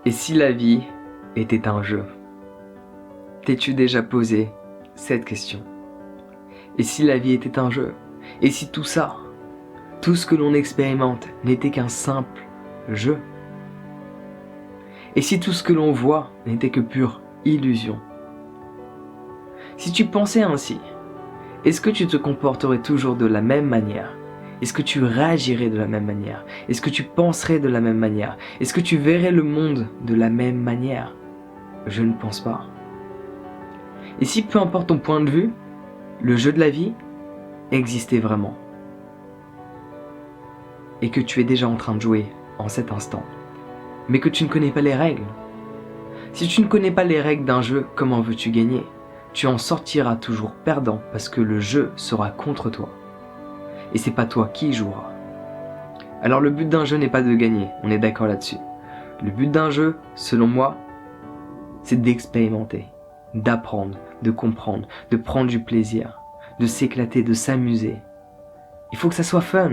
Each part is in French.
Et si la vie était un jeu? T'es-tu déjà posé cette question? Et si la vie était un jeu? Et si tout ça, tout ce que l'on expérimente n'était qu'un simple jeu? Et si tout ce que l'on voit n'était que pure illusion? Si tu pensais ainsi, est-ce que tu te comporterais toujours de la même manière? Est-ce que tu réagirais de la même manière? Est-ce que tu penserais de la même manière? Est-ce que tu verrais le monde de la même manière? Je ne pense pas. Et si peu importe ton point de vue, le jeu de la vie existait vraiment, et que tu es déjà en train de jouer en cet instant, mais que tu ne connais pas les règles. Si tu ne connais pas les règles d'un jeu, comment veux-tu gagner? Tu en sortiras toujours perdant parce que le jeu sera contre toi. Et c'est pas toi qui joueras. Alors le but d'un jeu n'est pas de gagner, on est d'accord là-dessus. Le but d'un jeu, selon moi, c'est d'expérimenter, d'apprendre, de comprendre, de prendre du plaisir, de s'éclater, de s'amuser. Il faut que ça soit fun,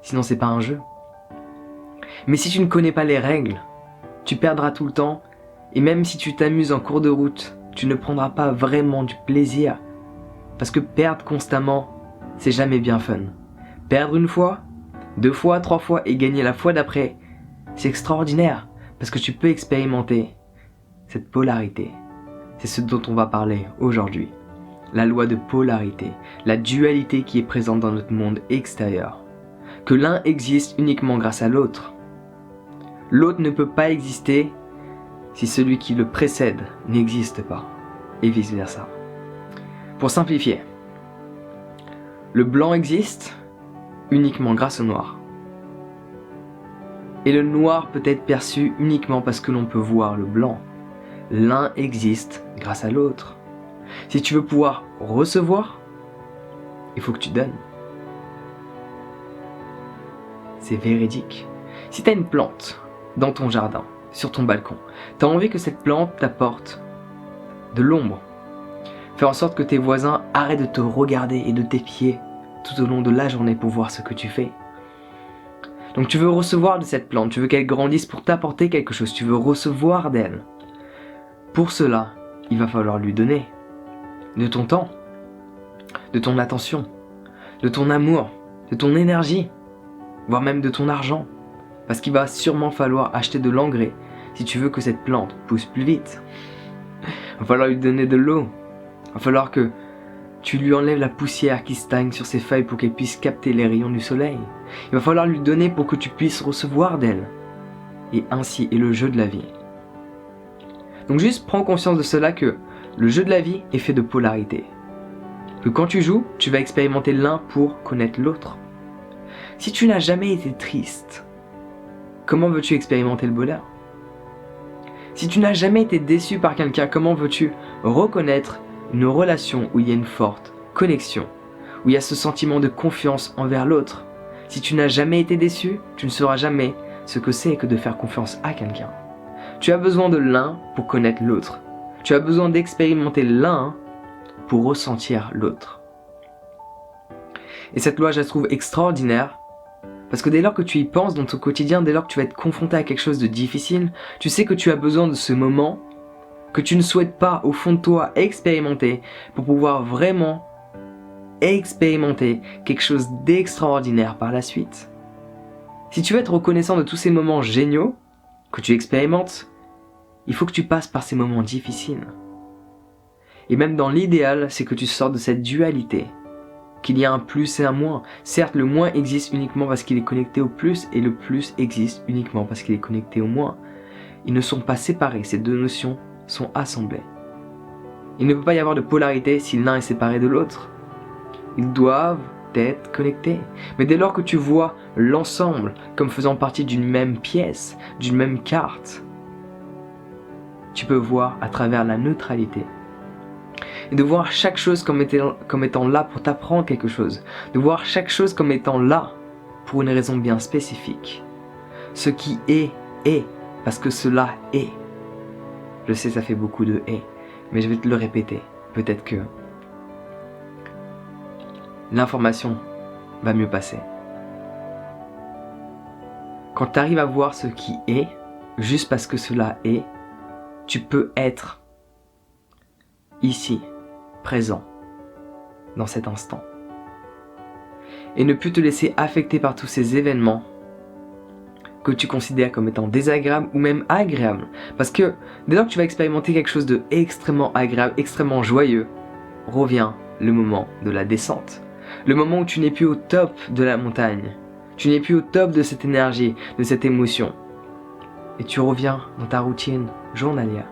sinon c'est pas un jeu. Mais si tu ne connais pas les règles, tu perdras tout le temps, et même si tu t'amuses en cours de route, tu ne prendras pas vraiment du plaisir. Parce que perdre constamment, c'est jamais bien fun. Perdre une fois, 2 fois, 3 fois et gagner la fois d'après, c'est extraordinaire. Parce que tu peux expérimenter cette polarité. C'est ce dont on va parler aujourd'hui. La loi de polarité, la dualité qui est présente dans notre monde extérieur. Que l'un existe uniquement grâce à l'autre. L'autre ne peut pas exister si celui qui le précède n'existe pas, et vice versa. Pour simplifier, le blanc existe uniquement grâce au noir. Et le noir peut être perçu uniquement parce que l'on peut voir le blanc. L'un existe grâce à l'autre. Si tu veux pouvoir recevoir, il faut que tu donnes. C'est véridique. Si tu as une plante dans ton jardin, sur ton balcon, tu as envie que cette plante t'apporte de l'ombre. Fais en sorte que tes voisins arrêtent de te regarder et de t'épier tout au long de la journée pour voir ce que tu fais. Donc tu veux recevoir de cette plante, tu veux qu'elle grandisse pour t'apporter quelque chose, tu veux recevoir d'elle. Pour cela, il va falloir lui donner de ton temps, de ton attention, de ton amour, de ton énergie, voire même de ton argent. Parce qu'il va sûrement falloir acheter de l'engrais si tu veux que cette plante pousse plus vite. Il va falloir lui donner de l'eau. Il va falloir que tu lui enlèves la poussière qui stagne sur ses feuilles pour qu'elle puisse capter les rayons du soleil. Il va falloir lui donner pour que tu puisses recevoir d'elle. Et ainsi est le jeu de la vie. Donc juste prends conscience de cela, que le jeu de la vie est fait de polarité. Que quand tu joues, tu vas expérimenter l'un pour connaître l'autre. Si tu n'as jamais été triste, comment veux-tu expérimenter le bonheur? Si tu n'as jamais été déçu par quelqu'un, comment veux-tu reconnaître une relation où il y a une forte connexion, où il y a ce sentiment de confiance envers l'autre? Si tu n'as jamais été déçu, tu ne sauras jamais ce que c'est que de faire confiance à quelqu'un. Tu as besoin de l'un pour connaître l'autre. Tu as besoin d'expérimenter l'un pour ressentir l'autre. Et cette loi, je la trouve extraordinaire, parce que dès lors que tu y penses dans ton quotidien, dès lors que tu vas être confronté à quelque chose de difficile, tu sais que tu as besoin de ce moment que tu ne souhaites pas au fond de toi expérimenter pour pouvoir vraiment expérimenter quelque chose d'extraordinaire par la suite. Si tu veux être reconnaissant de tous ces moments géniaux que tu expérimentes, il faut que tu passes par ces moments difficiles. Et même dans l'idéal, c'est que tu sortes de cette dualité, qu'il y a un plus et un moins. Certes, le moins existe uniquement parce qu'il est connecté au plus, et le plus existe uniquement parce qu'il est connecté au moins. Ils ne sont pas séparés, ces deux notions sont assemblées. Il ne peut pas y avoir de polarité si l'un est séparé de l'autre. Ils doivent être connectés. Mais dès lors que tu vois l'ensemble comme faisant partie d'une même pièce, d'une même carte, tu peux voir à travers la neutralité. Et de voir chaque chose comme étant là pour t'apprendre quelque chose. De voir chaque chose comme étant là pour une raison bien spécifique. Ce qui est, parce que cela est. Je sais, ça fait beaucoup de « et », mais je vais te le répéter. Peut-être que l'information va mieux passer. Quand tu arrives à voir ce qui est, juste parce que cela est, tu peux être ici, présent, dans cet instant. Et ne plus te laisser affecter par tous ces événements que tu considères comme étant désagréables ou même agréables. Parce que dès lors que tu vas expérimenter quelque chose de extrêmement agréable, extrêmement joyeux, revient le moment de la descente. Le moment où tu n'es plus au top de la montagne. Tu n'es plus au top de cette énergie, de cette émotion. Et tu reviens dans ta routine journalière.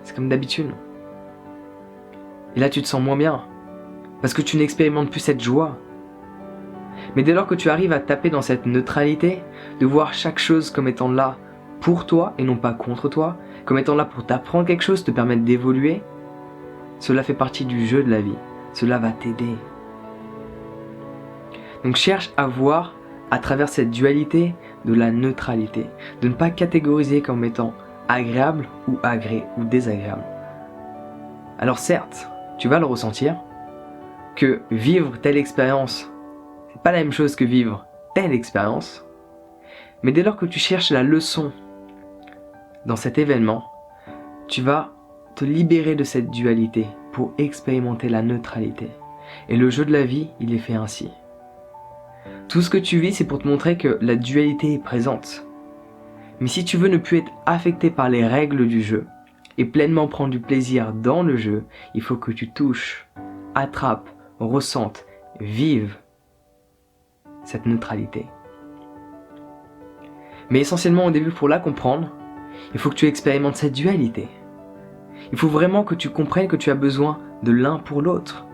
C'est comme d'habitude. Et là, tu te sens moins bien. Parce que tu n'expérimentes plus cette joie. Mais dès lors que tu arrives à taper dans cette neutralité, de voir chaque chose comme étant là pour toi et non pas contre toi, comme étant là pour t'apprendre quelque chose, te permettre d'évoluer, cela fait partie du jeu de la vie. Cela va t'aider. Donc cherche à voir à travers cette dualité de la neutralité, de ne pas catégoriser comme étant agréable ou désagréable. Alors certes, tu vas le ressentir, que vivre telle expérience, c'est pas la même chose que vivre telle expérience, mais dès lors que tu cherches la leçon dans cet événement, tu vas te libérer de cette dualité pour expérimenter la neutralité. Et le jeu de la vie, il est fait ainsi. Tout ce que tu vis, c'est pour te montrer que la dualité est présente. Mais si tu veux ne plus être affecté par les règles du jeu et pleinement prendre du plaisir dans le jeu, il faut que tu touches, attrapes, ressentes, vives cette neutralité. Mais essentiellement au début, pour la comprendre, il faut que tu expérimentes cette dualité. Il faut vraiment que tu comprennes que tu as besoin de l'un pour l'autre.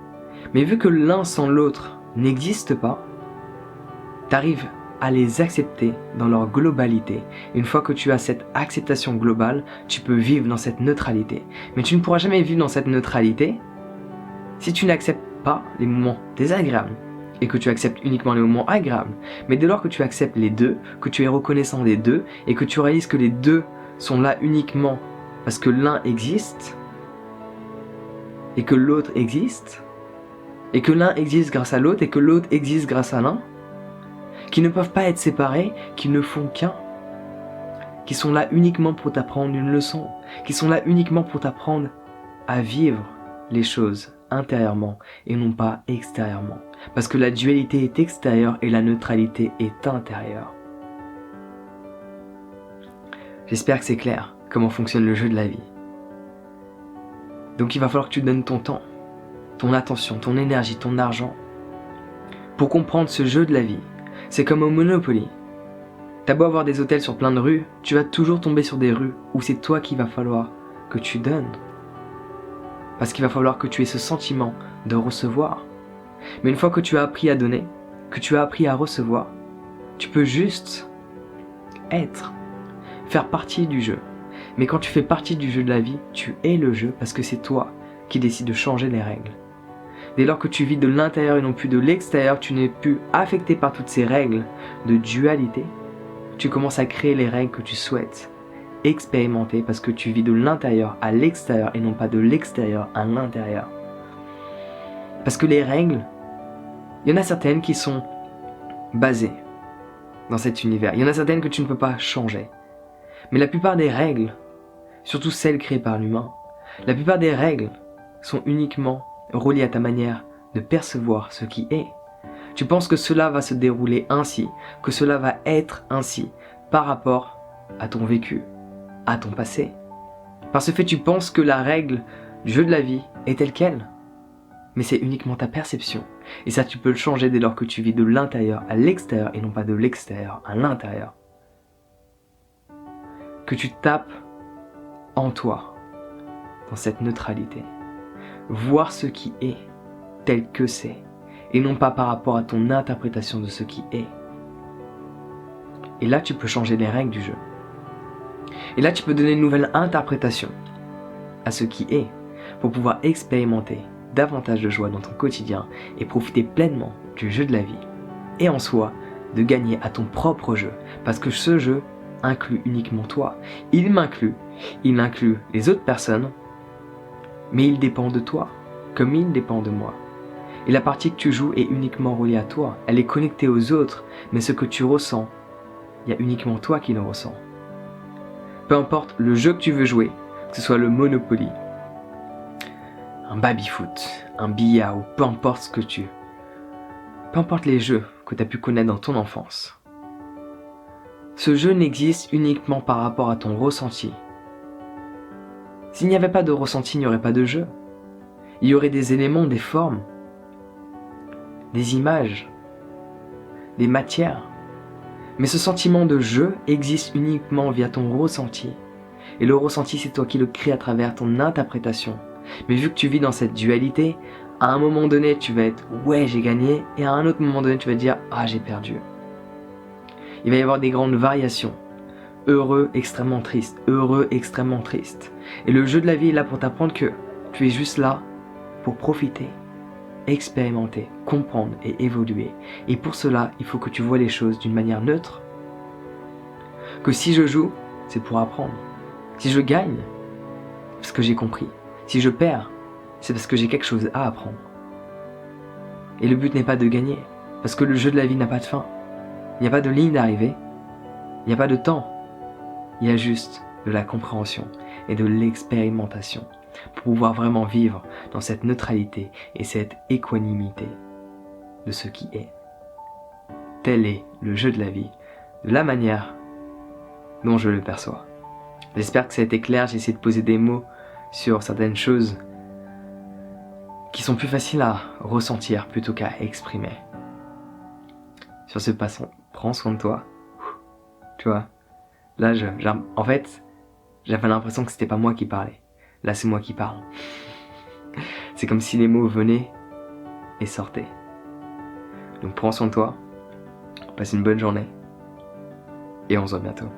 Mais vu que l'un sans l'autre n'existe pas, tu arrives à les accepter dans leur globalité. Une fois que tu as cette acceptation globale, tu peux vivre dans cette neutralité. Mais tu ne pourras jamais vivre dans cette neutralité si tu n'acceptes pas les moments désagréables et que tu acceptes uniquement les moments agréables. Mais dès lors que tu acceptes les deux, que tu es reconnaissant des deux et que tu réalises que les deux sont là uniquement parce que l'un existe et que l'autre existe et que l'un existe grâce à l'autre et que l'autre existe grâce à l'un, qui ne peuvent pas être séparés, qui ne font qu'un, qui sont là uniquement pour t'apprendre une leçon, qui sont là uniquement pour t'apprendre à vivre les choses intérieurement et non pas extérieurement. Parce que la dualité est extérieure et la neutralité est intérieure. J'espère que c'est clair comment fonctionne le jeu de la vie. Donc il va falloir que tu donnes ton temps, ton attention, ton énergie, ton argent pour comprendre ce jeu de la vie. C'est comme au Monopoly. T'as beau avoir des hôtels sur plein de rues, tu vas toujours tomber sur des rues où c'est toi qu'il va falloir que tu donnes. Parce qu'il va falloir que tu aies ce sentiment de recevoir. Mais une fois que tu as appris à donner, que tu as appris à recevoir, tu peux juste être, faire partie du jeu. Mais quand tu fais partie du jeu de la vie, tu es le jeu parce que c'est toi qui décides de changer les règles. Dès lors que tu vis de l'intérieur et non plus de l'extérieur, tu n'es plus affecté par toutes ces règles de dualité. Tu commences à créer les règles que tu souhaites expérimenter parce que tu vis de l'intérieur à l'extérieur et non pas de l'extérieur à l'intérieur. Parce que les règles, il y en a certaines qui sont basées dans cet univers. Il y en a certaines que tu ne peux pas changer. Mais la plupart des règles, surtout celles créées par l'humain, la plupart des règles sont uniquement reliées à ta manière de percevoir ce qui est. Tu penses que cela va se dérouler ainsi, que cela va être ainsi, par rapport à ton vécu, à ton passé. Par ce fait, tu penses que la règle du jeu de la vie est telle qu'elle. Mais c'est uniquement ta perception. Et ça, tu peux le changer dès lors que tu vis de l'intérieur à l'extérieur et non pas de l'extérieur à l'intérieur. Que tu tapes en toi, dans cette neutralité. Voir ce qui est tel que c'est, et non pas par rapport à ton interprétation de ce qui est. Et là, tu peux changer les règles du jeu. Et là, tu peux donner une nouvelle interprétation à ce qui est, pour pouvoir expérimenter davantage de joie dans ton quotidien et profiter pleinement du jeu de la vie. Et en soi, de gagner à ton propre jeu, parce que ce jeu inclut uniquement toi. Il m'inclut, il inclut les autres personnes, mais il dépend de toi, comme il dépend de moi. Et la partie que tu joues est uniquement reliée à toi, elle est connectée aux autres, mais ce que tu ressens, il y a uniquement toi qui le ressens. Peu importe le jeu que tu veux jouer, que ce soit le Monopoly, un baby-foot, un billard ou peu importe ce que tu veux. Peu importe les jeux que tu as pu connaître dans ton enfance. Ce jeu n'existe uniquement par rapport à ton ressenti. S'il n'y avait pas de ressenti, il n'y aurait pas de jeu. Il y aurait des éléments, des formes, des images, des matières. Mais ce sentiment de jeu existe uniquement via ton ressenti. Et le ressenti, c'est toi qui le crées à travers ton interprétation. Mais vu que tu vis dans cette dualité, à un moment donné, tu vas être « ouais, j'ai gagné » et à un autre moment donné, tu vas dire « ah, j'ai perdu ». Il va y avoir des grandes variations. Heureux, extrêmement triste. Heureux, extrêmement triste. Et le jeu de la vie est là pour t'apprendre que tu es juste là pour profiter, expérimenter, comprendre et évoluer. Et pour cela, il faut que tu vois les choses d'une manière neutre. Que si je joue, c'est pour apprendre. Si je gagne, c'est parce que j'ai compris. Si je perds, c'est parce que j'ai quelque chose à apprendre. Et le but n'est pas de gagner, parce que le jeu de la vie n'a pas de fin. Il n'y a pas de ligne d'arrivée, il n'y a pas de temps. Il y a juste de la compréhension et de l'expérimentation pour pouvoir vraiment vivre dans cette neutralité et cette équanimité de ce qui est. Tel est le jeu de la vie, de la manière dont je le perçois. J'espère que ça a été clair, j'ai essayé de poser des mots sur certaines choses qui sont plus faciles à ressentir plutôt qu'à exprimer. Sur ce, prends soin de toi. Tu vois, là, en fait, j'avais l'impression que c'était pas moi qui parlais. Là, c'est moi qui parle. C'est comme si les mots venaient et sortaient. Donc prends soin de toi, passe une bonne journée et on se voit bientôt.